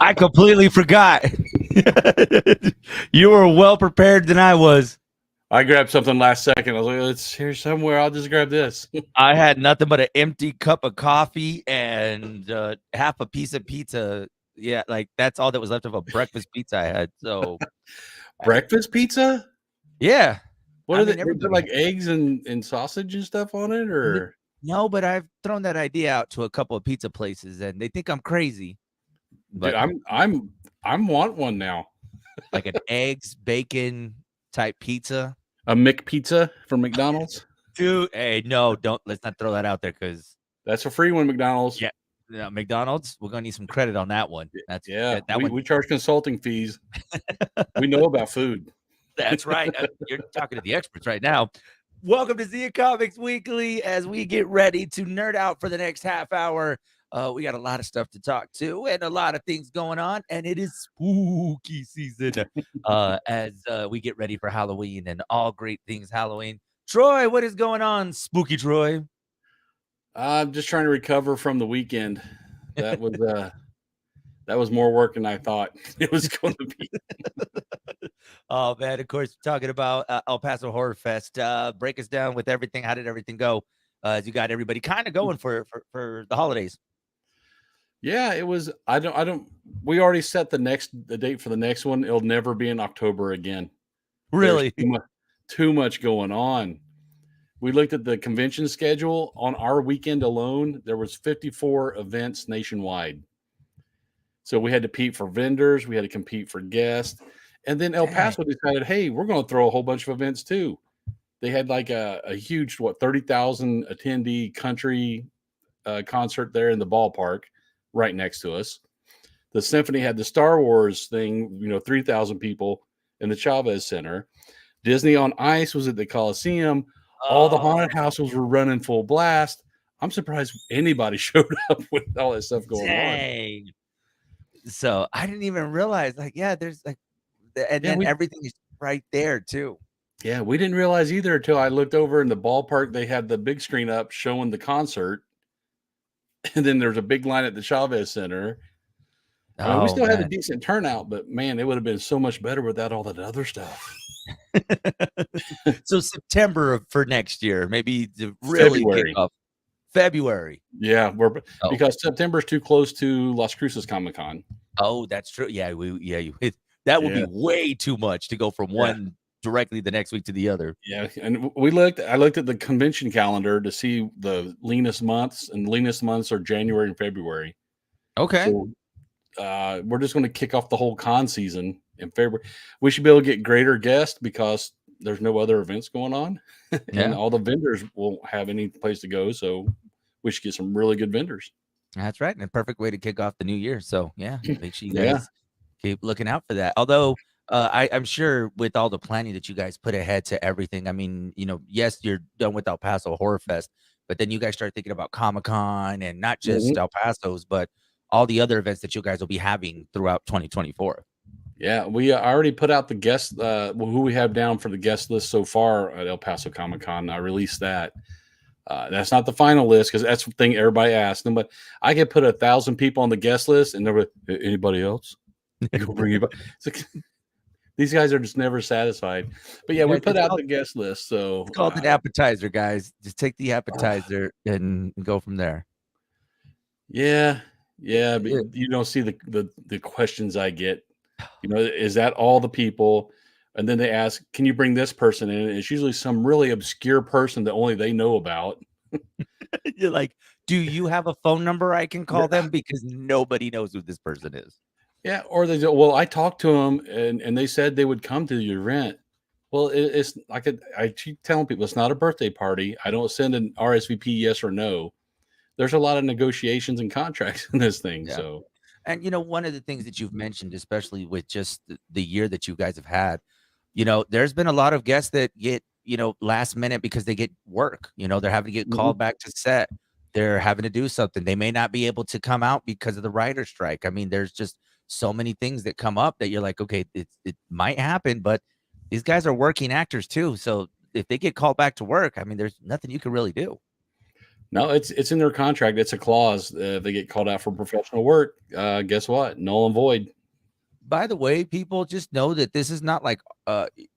I completely forgot. You were well prepared than I was. I grabbed something last second. I was like, it's here somewhere. I'll just grab this. I had nothing but an empty cup of coffee and half a piece of pizza. Yeah, like that's all that was left of a breakfast pizza I had. So Breakfast pizza? yeah. What I are mean, they? Is it like eggs and sausage and stuff on it, or no? But I've thrown that idea out to a couple of pizza places, and they think I'm crazy. dude, But I'm want one now. like an eggs, bacon type pizza. A McPizza from McDonald's. Dude, hey, no, don't let's not throw that out there because That's a free one, McDonald's. yeah, McDonald's, we're gonna need some credit on that one. That's Yeah, that one. we charge consulting fees. We know about food. That's right. You're talking to the experts right now. Welcome to Zia Comics Weekly as we get ready to nerd out for the next half hour. We got a lot of stuff to talk to and a lot of things going on, and it is spooky season as we get ready for Halloween and all great things Halloween. Troy, what is going on, Spooky Troy? I'm just trying to recover from the weekend. That was more work than I thought it was going to be. Oh man, of course, talking about El Paso Horror Fest. Break us down with everything. How did everything go? As you got everybody kind of going for the holidays. Yeah, it was. I don't. We already set the date for the next one. It'll never be in October again. Really? There's too much going on. We looked at the convention schedule on our weekend alone. There was 54 events nationwide. So we had to compete for vendors. We had to compete for guests. And then El Paso decided, hey, we're going to throw a whole bunch of events too. They had like a huge, 30,000 attendee country concert there in the ballpark right next to us. The symphony had the Star Wars thing, 3,000 people in the Chavez Center. Disney on Ice was at the Coliseum. All the haunted houses were running full blast. I'm surprised anybody showed up with all that stuff going on. So I didn't even realize, there's then everything is right there too. Yeah, we didn't realize either until I looked over in the ballpark. They had the big screen up showing the concert. And then there's a big line at the Chavez Center. I mean, we still had a decent turnout, but man, it would have been so much better without all that other stuff. So September for next year, maybe to really kick off. February. Yeah, because September is too close to Las Cruces Comic Con. Oh, that's true. Yeah, that would be way too much to go from one directly the next week to the other. Yeah, and I looked at the convention calendar to see the leanest months, and the leanest months are January and February. Okay. So, we're just going to kick off the whole con season in February. We should be able to get greater guests because there's no other events going on. And all the vendors won't have any place to go. So we should get some really good vendors. That's right. And a perfect way to kick off the new year. So make sure you guys keep looking out for that. Although I'm sure with all the planning that you guys put ahead to everything, I mean, yes, you're done with El Paso Horror Fest, but then you guys start thinking about Comic-Con and not just El Paso's, but all the other events that you guys will be having throughout 2024. Yeah, we already put out the guests, who we have down for the guest list so far at El Paso Comic Con. I released that. That's not the final list because that's the thing everybody asked them. But I could put 1,000 people on the guest list, and nobody, anybody else? These guys are just never satisfied. But yeah, we put out the guest list. So it's called an appetizer, guys. Just take the appetizer and go from there. Yeah, but you don't see the questions I get. Is that all the people? And then they ask, can you bring this person in? And it's usually some really obscure person that only they know about. You're like, do you have a phone number I can call them? Because nobody knows who this person is. Yeah. Or they go, well, I talked to them and they said they would come to the event. Well, it's like I keep telling people it's not a birthday party. I don't send an RSVP yes or no. There's a lot of negotiations and contracts in this thing. Yeah. So, and one of the things that you've mentioned, especially with just the year that you guys have had, there's been a lot of guests that get, last minute because they get work, they're having to get called back to set. They're having to do something. They may not be able to come out because of the writer's strike. I mean, there's just so many things that come up that you're like, okay, it might happen, but these guys are working actors too. So if they get called back to work, I mean, there's nothing you can really do. No, it's in their contract. It's a clause. If they get called out for professional work, guess what? Null and void. By the way, people just know that this is not like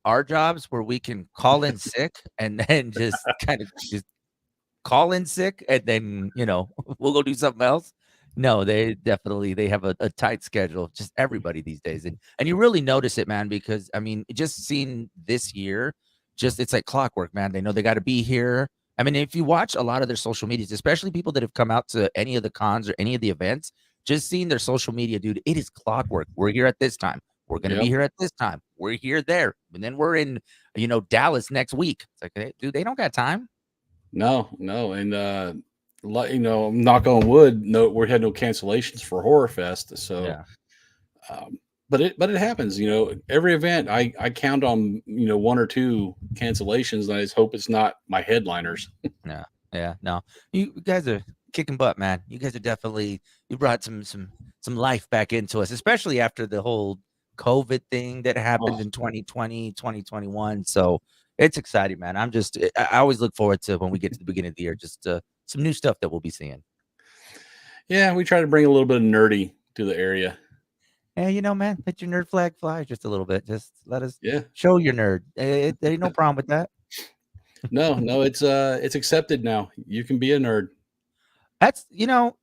our jobs where we can call in sick and then just kind of just call in sick and then, we'll go do something else. No, they have a tight schedule, just everybody these days. And you really notice it, man, because I mean, just seeing this year, just it's like clockwork, man. They know they got to be here. I mean, if you watch a lot of their social medias, especially people that have come out to any of the cons or any of the events, just seeing their social media, dude, it is clockwork. We're here at this time. We're going to be Yep. here at this time. We're here there. And then we're in, Dallas next week. It's like, hey, dude, they don't got time. No, and knock on wood, no, we had no cancellations for Horror Fest. So, Yeah. but it happens. Every event I count on one or two cancellations, and I just hope it's not my headliners. Yeah, yeah, no. You guys are kicking butt, man. You guys are definitely you brought some life back into us, especially after the whole COVID thing that happened Oh, in 2020, 2021. So it's exciting, man. I always look forward to when we get to the beginning of the year, just some new stuff that we'll be seeing. yeah, we try to bring a little bit of nerdy to the area. Hey, man, let your nerd flag fly just a little bit. Just let us Yeah, show your nerd. There ain't no problem with that. no, it's accepted now. You can be a nerd. That's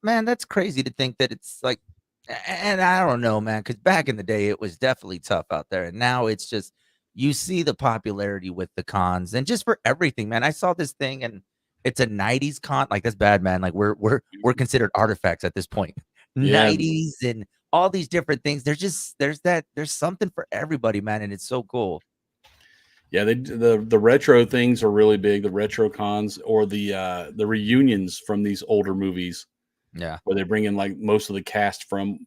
man, that's crazy to think that it's like and I don't know, man, because back in the day, it was definitely tough out there, and now it's just you see the popularity with the cons and just for everything, man. I saw this thing, and it's a '90s con, like, that's bad, man, like, we're considered artifacts at this point. Yeah, '90s and all these different things. There's something for everybody, man, and it's so cool. yeah. The retro things are really big. The retro cons or the reunions from these older movies Yeah. where they bring in like most of the cast from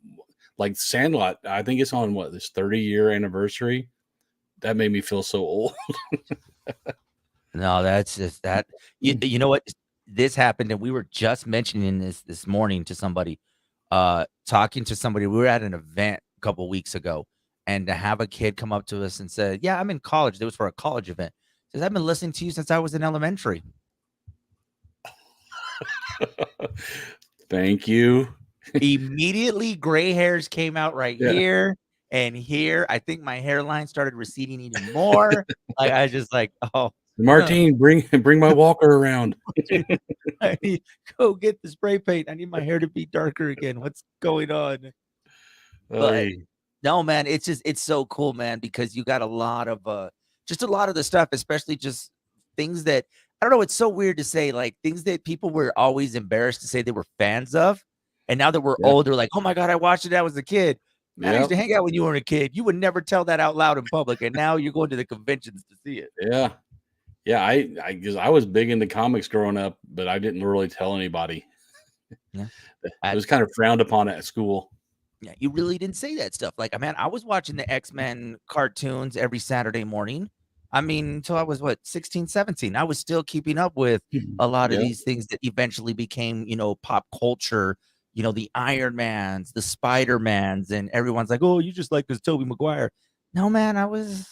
like Sandlot. I think it's on what this 30-year anniversary. That made me feel so old. No, that's just that you know what? This happened, and we were just mentioning this morning to somebody, talking to somebody. We were at an event a couple weeks ago, and to have a kid come up to us and say, "Yeah, I'm in college." It was for a college event. Says, "I've been listening to you since I was in elementary." Thank you. Immediately, gray hairs came out right Yeah, here and here. I think my hairline started receding even more. Like, I was just like, "Oh, Martine, bring my walker around. dude, I need go get the spray paint. I need my hair to be darker again. What's going on?" But Hey, no, man, it's so cool, man, because you got a lot of just a lot of the stuff, especially just things that I don't know, it's so weird to say, like things that people were always embarrassed to say they were fans of. And now that we're yeah, older, like, oh my God, I watched it. I was a kid. Man, I used yep, to hang out when you were a kid. You would never tell that out loud in public. And now you're going to the conventions to see it. yeah, yeah. Because I was big into comics growing up, but I didn't really tell anybody. Yeah. It was kind of frowned upon at school. Yeah, you really didn't say that stuff. Like, man, I was watching the X-Men cartoons every Saturday morning. I mean, until I was what, 16, 17. I was still keeping up with a lot of Yeah, these things that eventually became, pop culture, the Iron Mans, the Spider-Mans, and everyone's like, "Oh, you just like this Tobey Maguire." No, man, I was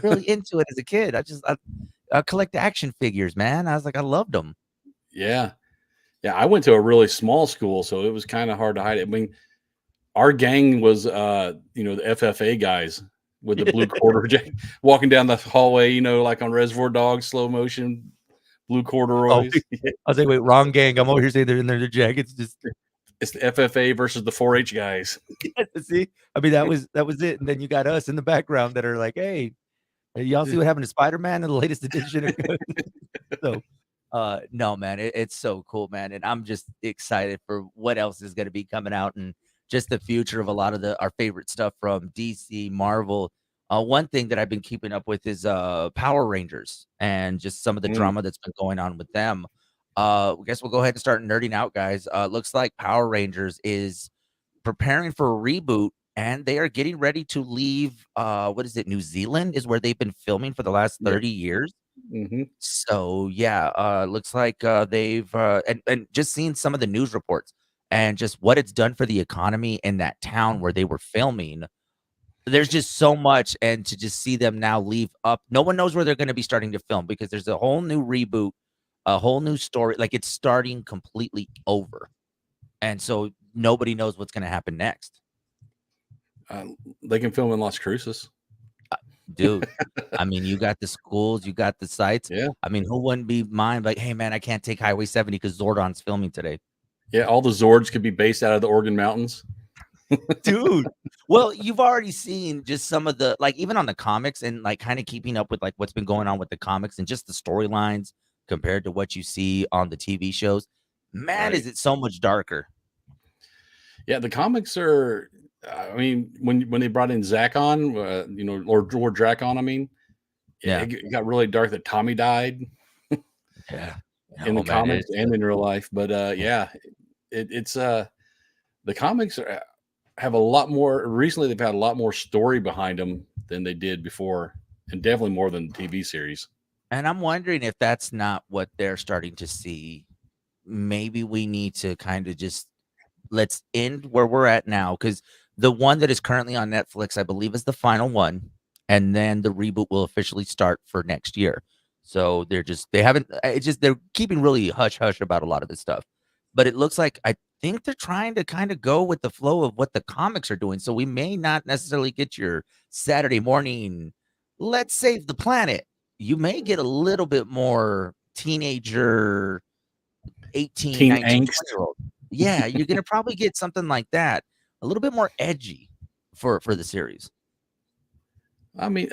really into it as a kid. I collect action figures, man. I was like, I loved them. yeah, yeah. I went to a really small school, so it was kind of hard to hide it. I mean, our gang was, the FFA guys with the blue quarter walking down the hallway, like on Reservoir Dogs, slow motion, blue Oh, corduroys. I was like, wait, wrong gang. I'm over here saying they're in their jackets. Just It's the FFA versus the 4-H guys. see, I mean, that was it, and then you got us in the background that are like, "Hey, y'all see what happened to Spider-Man in the latest edition of" So, no, man, it's so cool, man, and I'm just excited for what else is gonna be coming out and just the future of a lot of our favorite stuff from DC, Marvel. One thing that I've been keeping up with is, Power Rangers and just some of the Mm, drama that's been going on with them. I guess we'll go ahead and start nerding out, guys. Looks like Power Rangers is preparing for a reboot, and they are getting ready to leave, what is it? New Zealand is where they've been filming for the last yeah. 30 years. Mhm. So, yeah, looks like, they've, and just seeing some of the news reports and just what it's done for the economy in that town where they were filming. There's just so much, and to just see them now leave up no one knows where they're gonna be starting to film because there's a whole new reboot, a whole new story. Like it's starting completely over, and so nobody knows what's going to happen next, They can film in Las Cruces. dude. I mean, you got the schools, you got the sites. Yeah. I mean, who wouldn't be mind like, hey man, I can't take Highway 70 because Zordon's filming today. Yeah. All the Zords could be based out of the Oregon Mountains. Dude. Well, you've already seen just some of the like even on the comics and like kind of keeping up with like what's been going on with the comics and just the storylines compared to what you see on the TV shows. Man, Right. is it so much darker. Yeah. The comics are, I mean, when they brought in Zach on, or Drakon, I mean, Yeah. it got really dark that Tommy died Yeah. in the Oh man, comics and in real life. But yeah, it's the comics have a lot more. Recently, they've had a lot more story behind them than they did before, and definitely more than the TV series. and I'm wondering if that's not what they're starting to see. Maybe we need to kind of just let's end where we're at now because the one that is currently on Netflix, I believe, is the final one, and then the reboot will officially start for next year. So they haven't. It's just they're keeping really hush hush about a lot of this stuff, but it looks like I think they're trying to kind of go with the flow of what the comics are doing. So we may not necessarily get your Saturday morning. Let's save the planet. You may get a little bit more teenager 18, Teen 19, angst. 20-year-old. Yeah, you're gonna probably get something like that, a little bit more edgy for the series. I mean,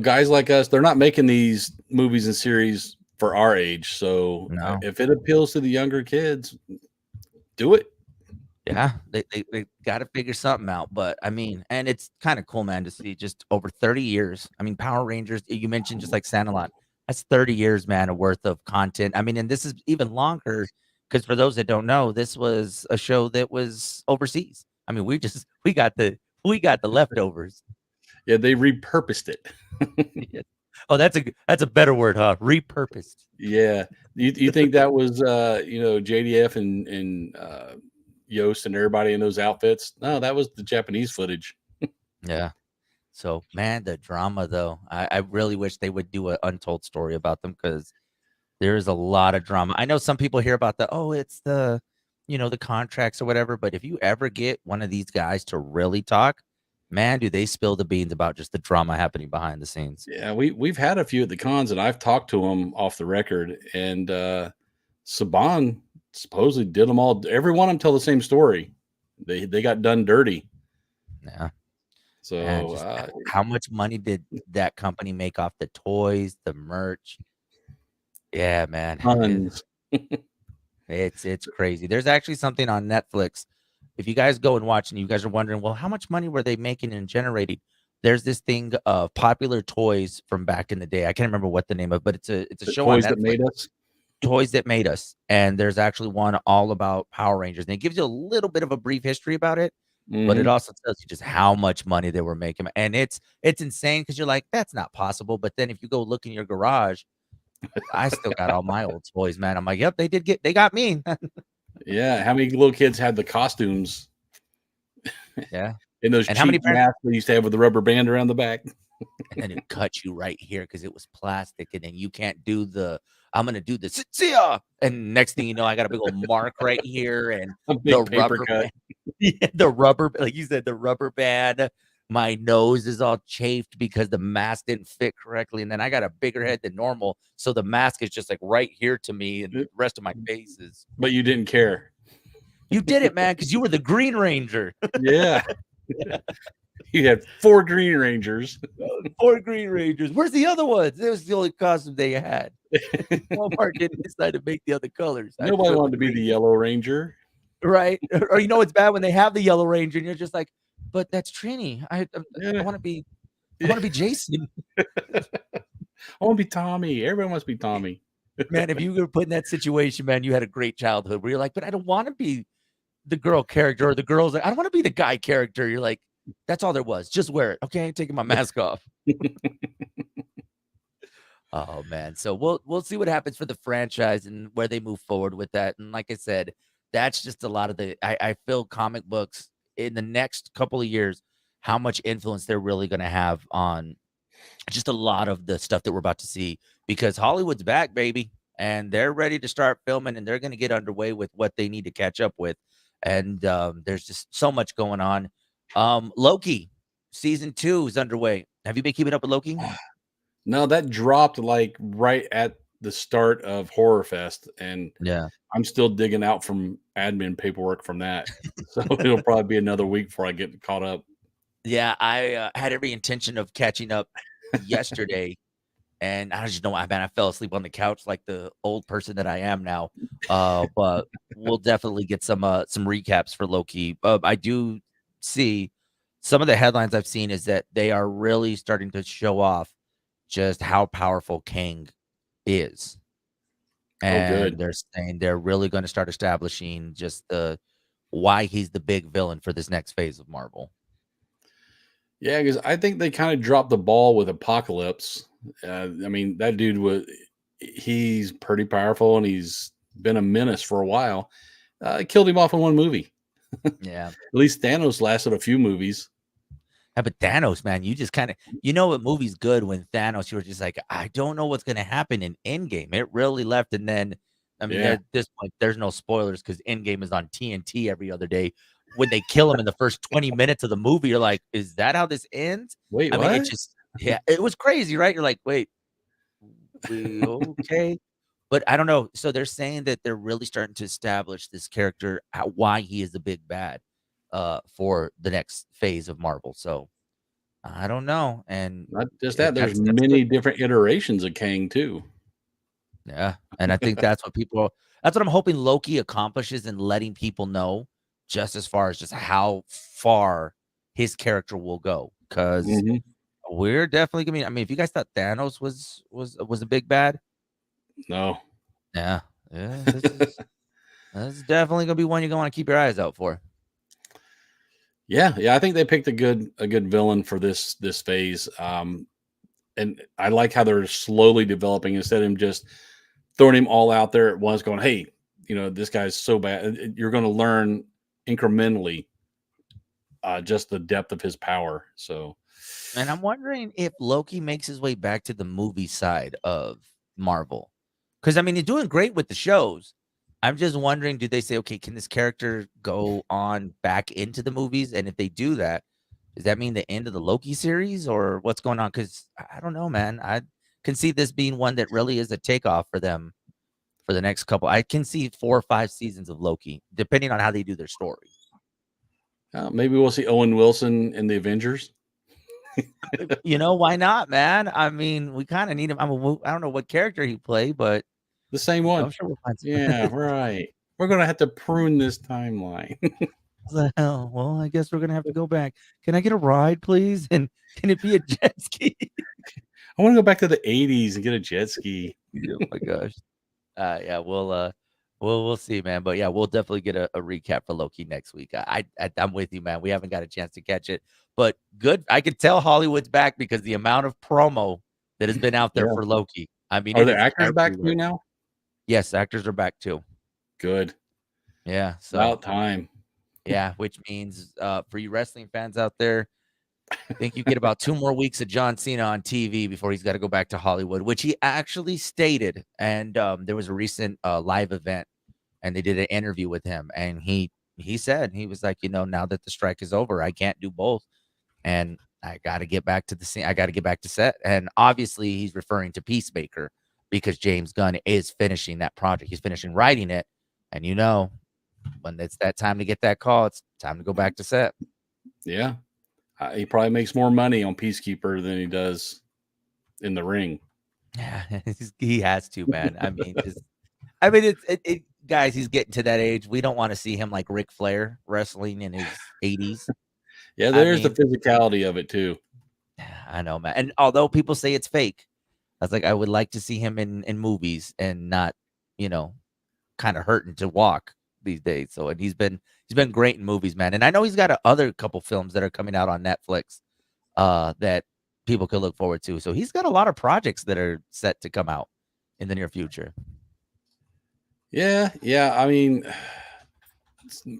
guys like us, they're not making these movies and series for our age. So No. if it appeals to the younger kids, do it. Yeah, they gotta figure something out, but, I mean and it's kinda cool, man, to see just over 30 years. I mean, Power Rangers, you mentioned just like Sandlot, that's 30 years, man, of worth of content. I mean, and this is even longer because for those that don't know, this was a show that was overseas. I mean, we got the leftovers. Yeah, they repurposed it. Yeah. Oh, that's a better word, huh? Repurposed. Yeah, you think that was JDF and Yost and everybody in those outfits? No, that was the Japanese footage. Yeah. So, man, the drama though, I really wish they would do an untold story about them because there is a lot of drama. I know some people hear about it's the contracts or whatever, but if you ever get one of these guys to really talk, man, do they spill the beans about just the drama happening behind the scenes. Yeah, we've had a few at the cons, and I've talked to them off the record. And Saban supposedly did them all. Every one of them tell the same story. They got done dirty. Yeah. Man, So just how much money did that company make off the toys, the merch? Yeah, man. tons. It's crazy. There's actually something on Netflix. If you guys go and watch and you guys are wondering, well, how much money were they making and generating? There's this thing of popular toys from back in the day. I can't remember what the name of, but it's a The show on toys that Netflix. made us. Toys that made us. And there's actually one all about Power Rangers. And it gives you a little bit of a brief history about it, but it Mhm. also tells you just how much money they were making. And it's insane because you're like, that's not possible. But then if you go look in your garage, I still got all my old toys, man. I'm like, yep, they got me. Yeah, how many little kids had the costumes Yeah. in those And how many cheap parents masks they used to have with the rubber band around the back? and then it cut you right here because it was plastic, and then you can't do I'm gonna do the Zia, and next thing you know, I got a big old mark right here, and A the big paper rubber cut. band, yeah, the rubber, like you said, the rubber band. My nose is all chafed because the mask didn't fit correctly, and then I got a bigger head than normal, so the mask is just like right here to me, and the rest of my face is. But you didn't care. You did it, man, because you were the Green Ranger. Yeah. You had 4 Green Rangers. 4 Green Rangers. Where's the other ones? That was the only costume they had. Walmart didn't decide to make the other colors. I had to Nobody go wanted with to be the green. Yellow Ranger. Right? Or it's bad when they have the Yellow Ranger and you're just like, but that's Trini. I Yeah. want to be I want to be Jason. I want to be Tommy. Everyone wants to be Tommy. Man, if you were put in that situation, man, you had a great childhood where you're like, but I don't want to be the girl character or the girl's like, I don't want to be the guy character. You're like, that's all there was. Just wear it. Okay, I'm taking my mask off. Oh man. So we'll see what happens for the franchise and where they move forward with that. And like I said, that's just a lot of I feel comic books in the next couple of years, how much influence they're really gonna have on just a lot of the stuff that we're about to see because Hollywood's back, baby. and they're ready to start filming, and they're going to get underway with what they need to catch up with. And there's just so much going on. Loki season 2 is underway. Have you been keeping up with Loki? No, that dropped like right at the start of Horror Fest, and Yeah. I'm still digging out from admin paperwork from that. So it'll probably be another week before I get caught up. Yeah, I had every intention of catching up yesterday, and I just know, man, I fell asleep on the couch like the old person that I am now. But we'll definitely get some recaps for Loki. I do see some of the headlines I've seen is that they are really starting to show off just how powerful Kang is. Oh, And good. they're saying they're really going to start establishing just the why he's the big villain for this next phase of Marvel. Yeah, because I think they kind of dropped the ball with Apocalypse. I mean, that dude he's pretty powerful and he's been a menace for a while. Killed him off in one movie. Yeah. At least Thanos lasted a few movies. Yeah, but Thanos, man, you just kinda what movie's good when Thanos, you were just like, "I don't know what's gonna happen in Endgame." It really left, and then, I mean, Yeah. at this point, there's no spoilers because Endgame is on TNT every other day. When they kill him in the first 20 minutes of the movie, you're like, "Is that how this ends?" Wait, I mean, it what? just yeah, it was crazy, right? You're like, "Wait, we okay?" But I don't know. So they're saying that they're really starting to establish this character, why he is the big bad, for the next phase of Marvel. So I don't know, and Not just that. There's that's good. many different iterations of Kang too. Yeah, and I think that's what I'm hoping Loki accomplishes in letting people know just as far as just how far his character will go. Because Hmm. we're definitely gonna be I mean, if you guys thought Thanos was a big bad, No. yeah, yeah, this is definitely gonna be one you're gonna wanna keep your eyes out for. Yeah, yeah. I think they picked a good villain for this phase. And I like how they're slowly developing instead of him just throwing him all out there at once, going, "Hey, this guy's so bad." You're going to learn incrementally just the depth of his power. So, And I'm wondering if Loki makes his way back to the movie side of Marvel. Because I mean, he's doing great with the shows. I'm just wondering, do they say, okay, can this character go on back into the movies? And if they do that, does that mean the end of the Loki series or what's going on? Because I don't know, man. I can see this being one that really is a takeoff for them for the next couple. I can see 4 or 5 seasons of Loki, depending on how they do their story. maybe we'll see Owen Wilson in the Avengers. Why not, man? I mean, we kind of need him. I don't know what character he played, but The same I'm one. sure we'll find some. Yeah, right. We're going to have to prune this timeline. Well, I guess we're gonna have to go back. Can I get a ride, please? And can it be a jet ski? I want to go back to the 80s and get a jet ski. Oh my gosh. Yeah, we'll see, man. But yeah, we'll definitely get a recap for Loki next week. I'm with you, man. We haven't got a chance to catch it, but good. I can tell Hollywood's back because the amount of promo that has been out there Yeah. for Loki. I mean, Are it the is actors back everywhere. too now? Yes, actors are back too. Good. Yeah, so About time. yeah, which means for you wrestling fans out there, think you get about 2 more weeks of John Cena on TV before he's gotta go back to Hollywood, which he actually stated, and, there was a recent, live event, and they did an interview with him, and he said, he was like, "Now that the strike is over, I can't do both, and I gotta get back to the scene. I gotta get back to set," and obviously, he's referring to Peacemaker because James Gunn is finishing that project. He's finishing writing it, and when it's that time to get that call, it's time to go back to set. Yeah. He probably makes more money on Peacekeeper than he does in the ring. Yeah, he has to, man. It's guys, he's getting to that age. We don't wanna see him like Ric Flair wrestling in his 80s. Yeah, I there's the mean, physicality of it too. I know, man, and although people say it's fake, I was like, I would like to see him in movies and not, you know, kinda hurting to walk these days, so and he's been great in movies, man, and I know he's got a other couple films that are coming out on Netflix, that people could look forward to, so he's got a lot of projects that are set to come out in the near future. Yeah, yeah. I mean,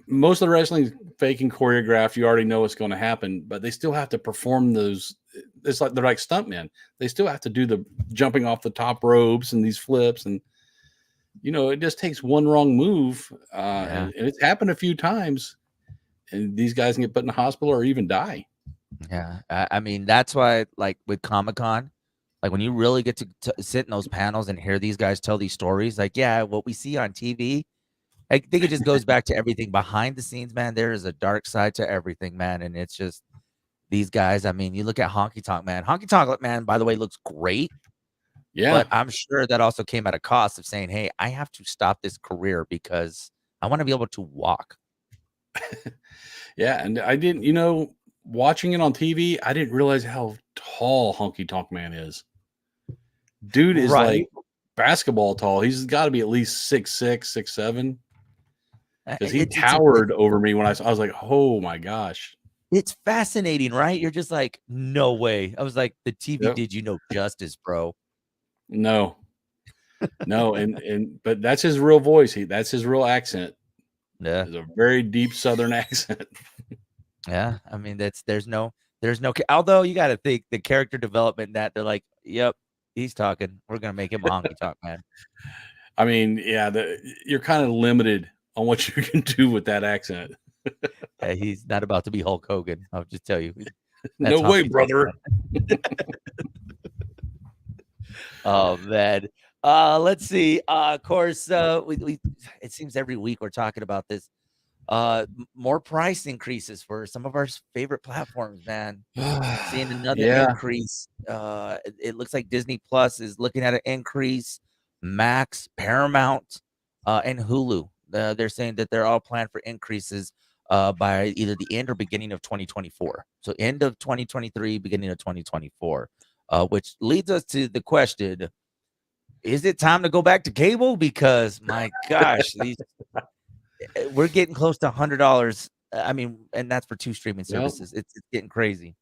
most of the wrestling fake and choreographed. You already know what's going to happen, but they still have to perform those. They're like stuntmen. They still have to do the jumping off the top ropes and these flips, and it just takes one wrong move, Yeah. and it's happened a few times, and these guys can get put in the hospital or even die. Yeah. I mean, that's why, like with Comic Con, like when you really get to sit in those panels and hear these guys tell these stories, like, yeah, what we see on TV, I think it just goes back to everything behind the scenes, man. There is a dark side to everything, man. And it's just these guys. I mean, you look at Honky Tonk Man. Honky Tonk Man, by the way, looks great, Yeah, but I'm sure that also came at a cost of saying, hey, I have to stop this career because I want to be able to walk. yeah, and I didn't, watching it on TV, I didn't realize how tall Honky Tonk Man is. Dude is Right. like basketball tall. He's got to be at least 6'6", 6'7", because he It's towered over me when I was like, oh my gosh. it's fascinating, right? You're just like, no way. I was like, the TV Yep. did you no justice, bro. No, no, but that's his real voice. That's his real accent. Yeah. It's a very deep Southern accent. Yeah. I mean, there's no although you gotta think the character development that they're like, yep, he's talking. We're gonna make him a honky tonk man. I mean, yeah, you're kind of limited on what you can do with that accent. Yeah, he's not about to be Hulk Hogan. I'll just tell you. No That's way, honky tonk brother. man. Oh man. Let's see. Of course, we it seems every week we're talking about this. More price increases for some of our favorite platforms, man. Seeing another Yeah. increase. It looks like Disney Plus is looking at an increase. Max, Paramount, and Hulu. They're saying that they're all planned for increases by either the end or beginning of 2024. So end of 2023, beginning of 2024. Which leads us to the question: is it time to go back to cable? Because my gosh, these we're getting close to $100. I mean, and that's for 2 streaming Yep. services. It's getting crazy.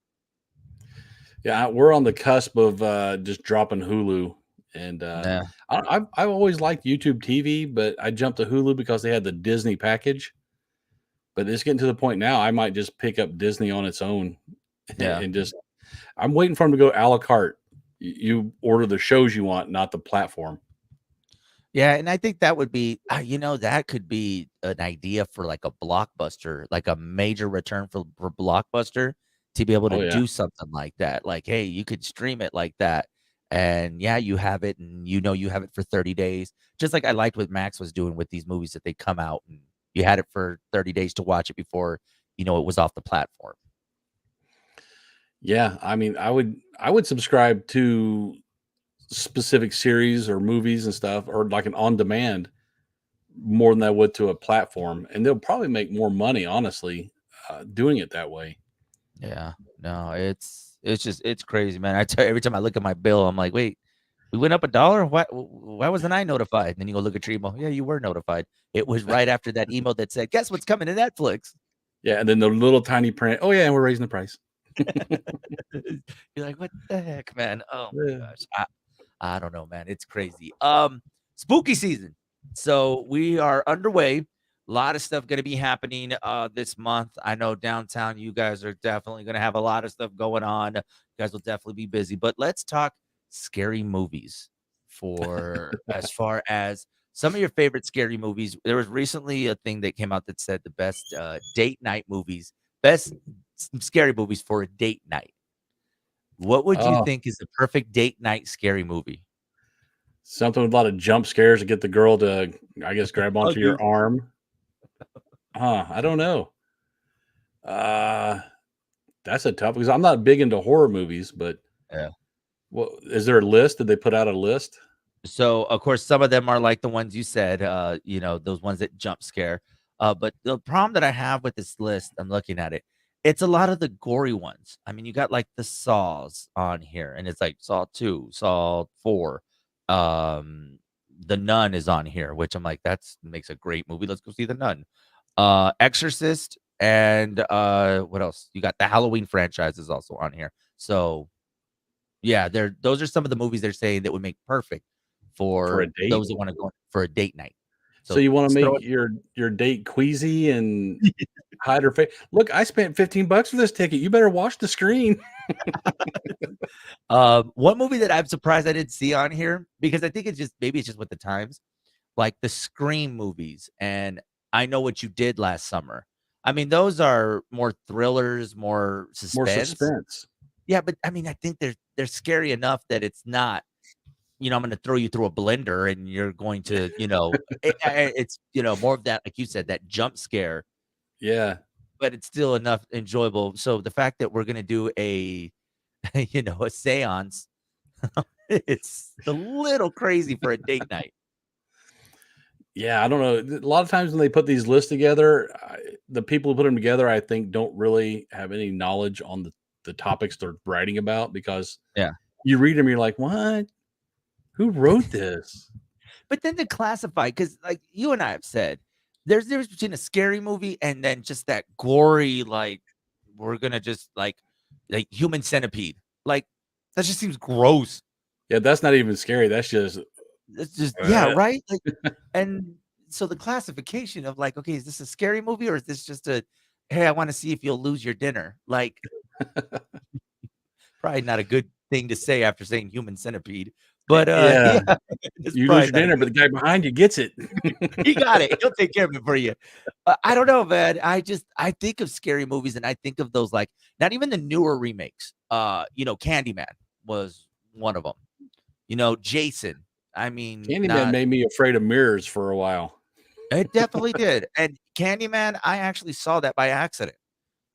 Yeah, we're on the cusp of just dropping Hulu, and Yeah. I've always liked YouTube TV, but I jumped to Hulu because they had the Disney package. But it's getting to the point now I might just pick up Disney on its own Yeah. and just I'm waiting for them to go a la carte. You order the shows you want, not the platform. Yeah, and I think that would be, that could be an idea for like a blockbuster, like a major return for Blockbuster to be able to Oh yeah, do something like that. Like, hey, you could stream it like that. And yeah, you have it and you have it for 30 days. Just like I liked what Max was doing with these movies that they come out and you had it for 30 days to watch it before, it was off the platform. yeah. I mean, I would subscribe to specific series or movies and stuff, or like an on demand more than I would to a platform, and they'll probably make more money, honestly, doing it that way. Yeah. No, it's crazy, man. I tell you, every time I look at my bill, I'm like, wait, we went up $1? Why wasn't I notified? And then you go look at your email. Yeah, you were notified. It was right after that email that said, guess what's coming to Netflix? Yeah, and then the little tiny print. Oh yeah, and we're raising the price. You're like, what the heck, man? Oh my Yeah. gosh. I don't know, man. It's crazy. Spooky season. So we are underway. A lot of stuff going to be happening this month. I know downtown, you guys are definitely going to have a lot of stuff going on. You guys will definitely be busy. But let's talk scary movies for as far as some of your favorite scary movies. There was recently a thing that came out that said the best date night movies, best scary movies for a date night. What would you Oh, think is the perfect date night scary movie? something with a lot of jump scares to get the girl to, I guess, grab Hug onto you. your arm. I don't know. Uh, that's a tough because I'm not big into horror movies, but Yeah. well, is there a list? Did they put out a list? So, of course, some of them are like the ones you said, those ones that jump scare. But the problem that I have with this list, I'm looking at it, it's a lot of the gory ones. I mean, you got like the Saws on here, and it's like Saw 2, Saw 4. The Nun is on here, which I'm like, that's makes a great movie. Let's go see The Nun. Exorcist, and what else? You got the Halloween franchise is also on here. So yeah, those are some of the movies they're saying that would make perfect For a for date? those that wanna go for a date night. So So, you wanna let's make throw it. your date queasy and hide her face? "Look, I spent 15 bucks for this ticket. You better watch the screen." One movie that I'm surprised I didn't see on here, because I think it's just maybe it's just with the times, like the Scream movies and I Know What You Did Last Summer. I mean, those are more thrillers, more More suspense. suspense. Yeah, but I mean, I think they're scary enough that it's not, I'm gonna throw you through a blender and you're going to, it's, more of that, like you said, that jump scare, Yeah. but it's still enough enjoyable. So the fact that we're gonna do a, a seance, it's a little crazy for a date night. Yeah, I don't know. A lot of times when they put these lists together, the people who put them together, I think, don't really have any knowledge on the topics they're writing about because Yeah. you read them, you're like, what? Who wrote this? But then to classify, because like you and I have said, there's a difference between a scary movie and then just that gory, like we're gonna just like human centipede. Like that just seems gross. Yeah, that's not even scary. That's just It's just yeah, uh, right? Like and so the classification of like, okay, is this a scary movie or is this just a hey, I want to see if you'll lose your dinner? Like probably not a good thing to say after saying human centipede. But yeah. yeah, it's You lose probably your not a dinner, but good the guy behind you gets it. he got it. He'll take care of it for you. I don't know, man. I think of scary movies and I think of those like not even the newer remakes. Candyman was one of them. Jason. I mean, Candyman not made me afraid of mirrors for a while. it definitely did. And Candyman, I actually saw that by accident.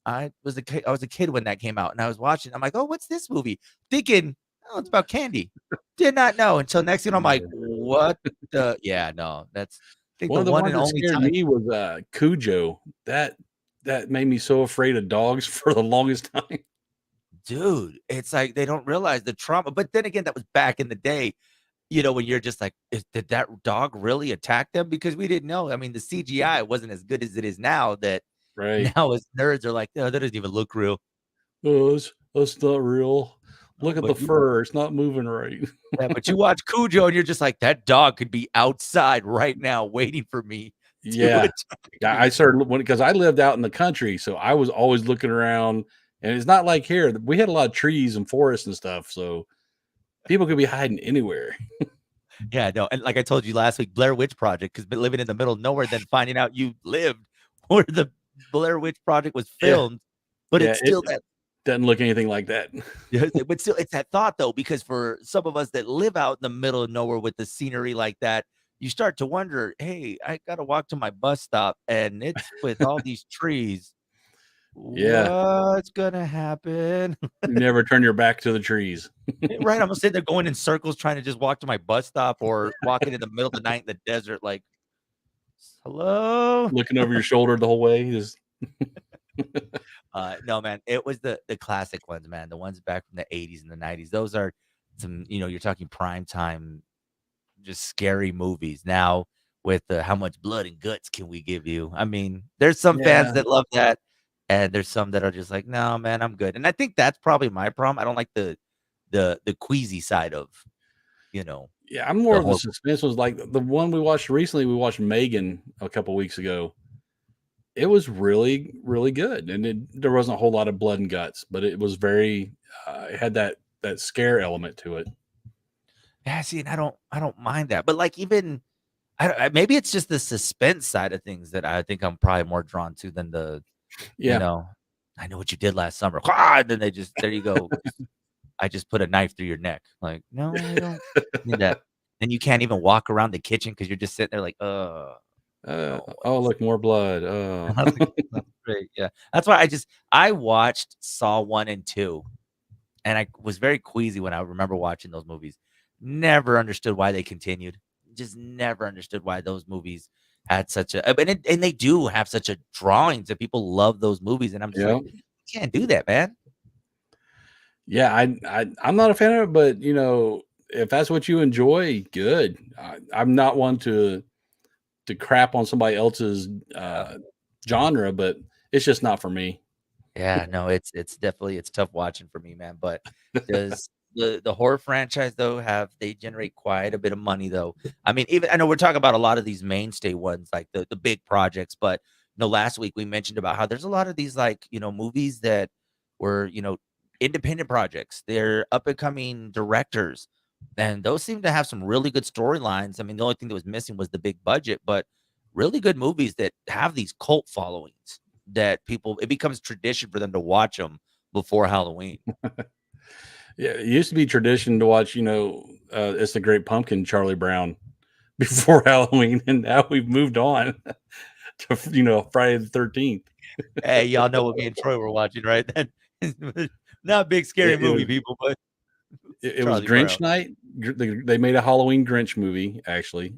I was a kid when that came out and I was watching. I'm like, "Oh, what's this movie?" Thinking, "Oh, it's about candy." Did not know until next thing I'm like, Yeah. "What the yeah, no. That's I think One the of the one ones and that only scared time me was Cujo. That made me so afraid of dogs for the longest time. dude, it's like they don't realize the trauma. But then again, that was back in the day, when you're just like, did that dog really attack them? Because we didn't know. I mean, the CGI wasn't as good as it is now that Right. now as nerds are like, no, that doesn't even look real. Oh, that's not real. Oh, Look at the fur. It's not moving right. but you watch Cujo and you're just like, that dog could be outside right now waiting for me to Yeah. attack Yeah, I me. started when because I lived out in the country, so I was always looking around, and it's not like here. We had a lot of trees and forests and stuff, so people could be hiding anywhere. Yeah, no, and like I told you last week, Blair Witch Project, because living in the middle of nowhere, then finding out you lived where the Blair Witch Project was Yeah. filmed, but Yeah, it's it still that doesn't look anything like that. yeah, but still, it's that thought though, because for some of us that live out in the middle of nowhere with the scenery like that, you start to wonder, hey, I gotta walk to my bus stop and it's with all these trees. Yeah. What's gonna happen? You never turn your back to the trees. Right. I'm sitting there going in circles trying to just walk to my bus stop or walking in the middle of the night in the desert, like, hello. Looking over your shoulder the whole way. Just No, man, it was the classic ones, man. The ones back from the 80s and the 90s. Those are some, you're talking prime time just scary movies. Now, with the how much blood and guts can we give you? I mean, there's some fans yeah. that love that, and there's some that are just like, no, man, I'm good. And I think that's probably my problem. I don't like the queasy side of you know Yeah, I'm more the of the horror. suspense ones like the one we watched recently, we watched Megan a couple weeks ago. It was really, really good, and there wasn't a whole lot of blood and guts, but it was very it had that scare element to it. Yeah, see, and I don't mind that, but like even maybe it's just the suspense side of things that I think I'm probably more drawn to than the you Yeah. know. I know what you did last summer. Ah, and then they just there you go. I just put a knife through your neck. Like, no, I don't need that. Then you can't even walk around the kitchen because you're just sitting there like, no. Oh, look, more blood. That's that's great. Yeah. That's why I watched Saw 1 and 2, and I was very queasy when I remember watching those movies. Never understood why they continued. Just never understood why those movies had such a and they do have such a drawings that people love those movies, and I'm just Yeah. like, "You can't do that, man." Yeah, I'm not a fan of it, but if that's what you enjoy, good. I'm not one to crap on somebody else's genre, but it's just not for me. Yeah, no, it's definitely it's tough watching for me, man, but does the horror franchise, though, have they generate quite a bit of money, though? I mean, even I know we're talking about a lot of these mainstay ones, like the big projects, but, last week we mentioned about how there's a lot of these, like, movies that were, independent projects. They're up and coming directors, and those seem to have some really good storylines. I mean, the only thing that was missing was the big budget, but really good movies that have these cult followings that people it becomes tradition for them to watch them before Halloween. Yeah, it used to be tradition to watch, It's the Great Pumpkin, Charlie Brown, before Halloween, and now we've moved on to, Friday the 13th. Hey, y'all know what me and Troy were watching, right? Then not a big scary It movie was people, but it was Charlie Brown. Grinch night. They made a Halloween Grinch movie, actually.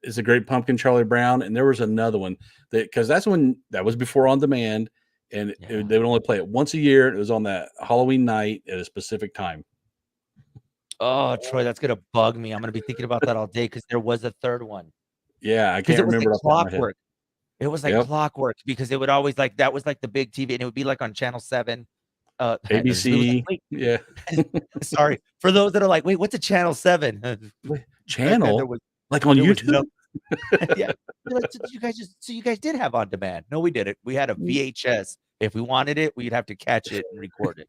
It's a Great Pumpkin, Charlie Brown, and there was another one because that was before on demand, and Yeah. they would only play it once a year. And it was on that Halloween night at a specific time. Oh, Troy, that's gonna bug me. I'm gonna be thinking about that all day because there was a third one. Yeah, I Because can't it was like remember it off the top of my head. clockwork. It was like Yep, clockwork because it would always like that was like the big TV, and it would be like on Channel 7. It was like, ABC. "Wait." Yeah, Sorry. For those that are like, "Wait, what's a Channel 7?" Wait, And channel like on there was YouTube. no yeah. They're like, so you guys did have on demand." No, we didn't. We had a VHS. If we wanted it, we'd have to catch it and record it.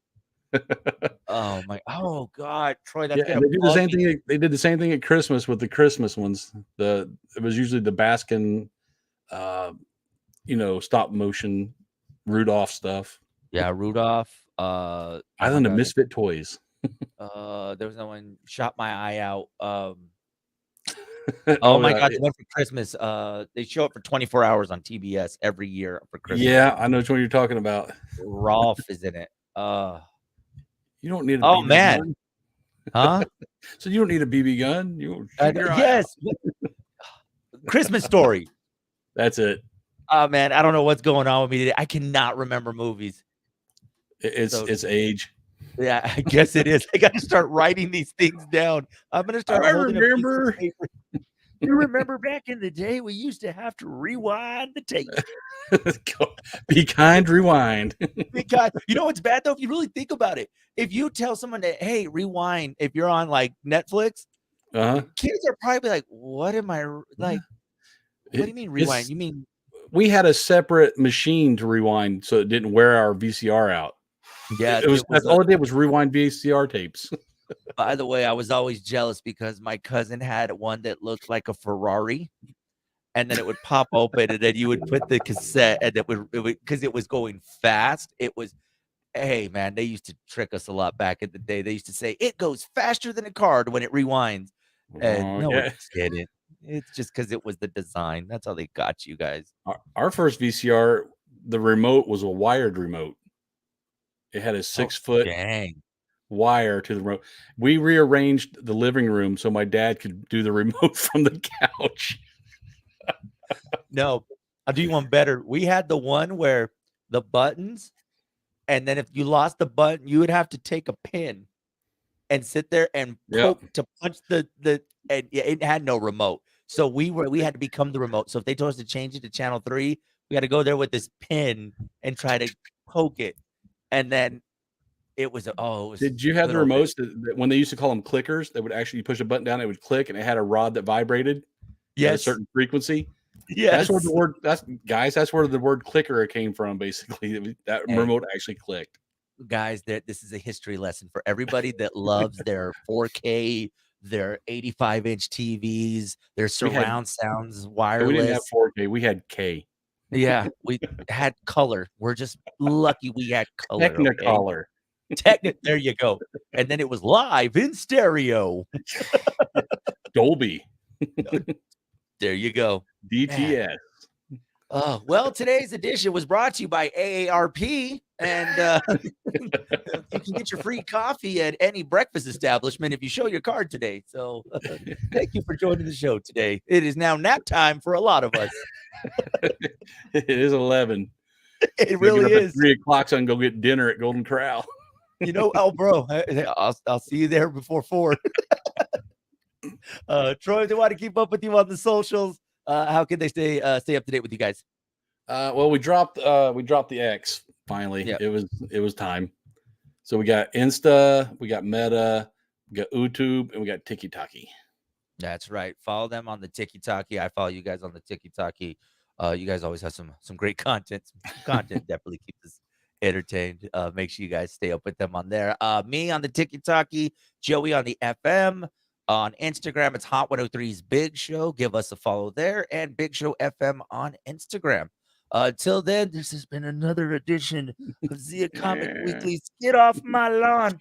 Oh god, Troy, that's Yeah, and gonna they do the bug same me. thing. They did the same thing at Christmas with the Christmas ones. It was usually the Baskin, uh, stop motion Rudolph stuff. Yeah, Rudolph, oh my Island of god, Misfit Toys. there was no one shot my eye out. Oh Oh my yeah, god, the one for Christmas, they show it for 24 hours on TBS every year for Christmas. yeah, I know which one you're talking about. Rolf is in it. You don't need a Oh BB man, gun. huh? So you don't need a BB gun. You shoot your eye out. Yes, Christmas Story. That's it. Oh man, I don't know what's going on with me today. I cannot remember movies. So It's age. yeah, I guess it is. I got to start writing these things down. I'm gonna start I holding a piece of remember. paper. You remember back in the day, we used to have to rewind the tape. Be kind, rewind. Because you know what's bad though? If you really think about it, if you tell someone that, hey, rewind, if you're on like Netflix, Uh-huh. kids are probably like, what am I like? What do you mean rewind? It's You mean we had a separate machine to rewind so it didn't wear our VCR out. yeah, It was it was that's all it did was rewind VCR tapes. by the way, I was always jealous because my cousin had one that looked like a Ferrari. And then it would pop open, and then you would put the cassette, and it would because it was going fast. It was, hey man, they used to trick us a lot back in the day. They used to say it goes faster than a card when it rewinds, and Oh no, it yeah. didn't. It's just because it was the design. That's how they got you guys. Our first VCR, the remote was a wired remote. It had a Oh 6-foot dang! wire to the remote. We rearranged the living room so my dad could do the remote from the couch. No, I'll do you one better. We had the one where the buttons, and then if you lost the button, you would have to take a pin and sit there and Yep. poke to punch and yeah, it had no remote. So we had to become the remote. So if they told us to change it to channel 3, we had to go there with this pin and try to poke it. And then it was it was Did you have good the old days. remotes that when they used to call them clickers, they would actually push a button down, it would click, and it had a rod that vibrated at a Yes. certain frequency? That's where Yes. that's where the word clicker came from, basically. That Hey, remote actually clicked. guys, this is a history lesson for everybody that loves their 4K, their 85-inch TVs, their We had surround sounds we didn't have wireless. 4K, we had K. Yeah, we had color. We're just lucky we had color, okay? Technicolor. There you go. And then it was live in stereo. Dolby. There you go. Man. DTS. Oh, well, today's edition was brought to you by AARP, and you can get your free coffee at any breakfast establishment if you show your card today. So thank you for joining the show today. It is now nap time for a lot of us. It is 11. It Gotta get really up at is. 3:00 so I can go get dinner at Golden Corral. You know, oh, bro, I'll see you there before 4. Troy, they want to keep up with you on the socials. How can they stay up to date with you guys? Well, we dropped the X finally. Yep. It was time. So we got Insta, we got Meta, we got YouTube, and we got TikTok. That's right. Follow them on the TikTok. I follow you guys on the TikTok. You guys always have some great content. Some content definitely keeps us entertained. Make sure you guys stay up with them on there. Me on the Tiki-Taki, Joey on the FM. On Instagram, it's Hot 103's Big Show. Give us a follow there, and Big Show FM on Instagram. Till then, this has been another edition of Zia Comic Weekly. Get off my lawn.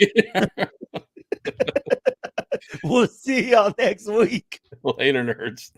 We'll see y'all next week. Later, nerds.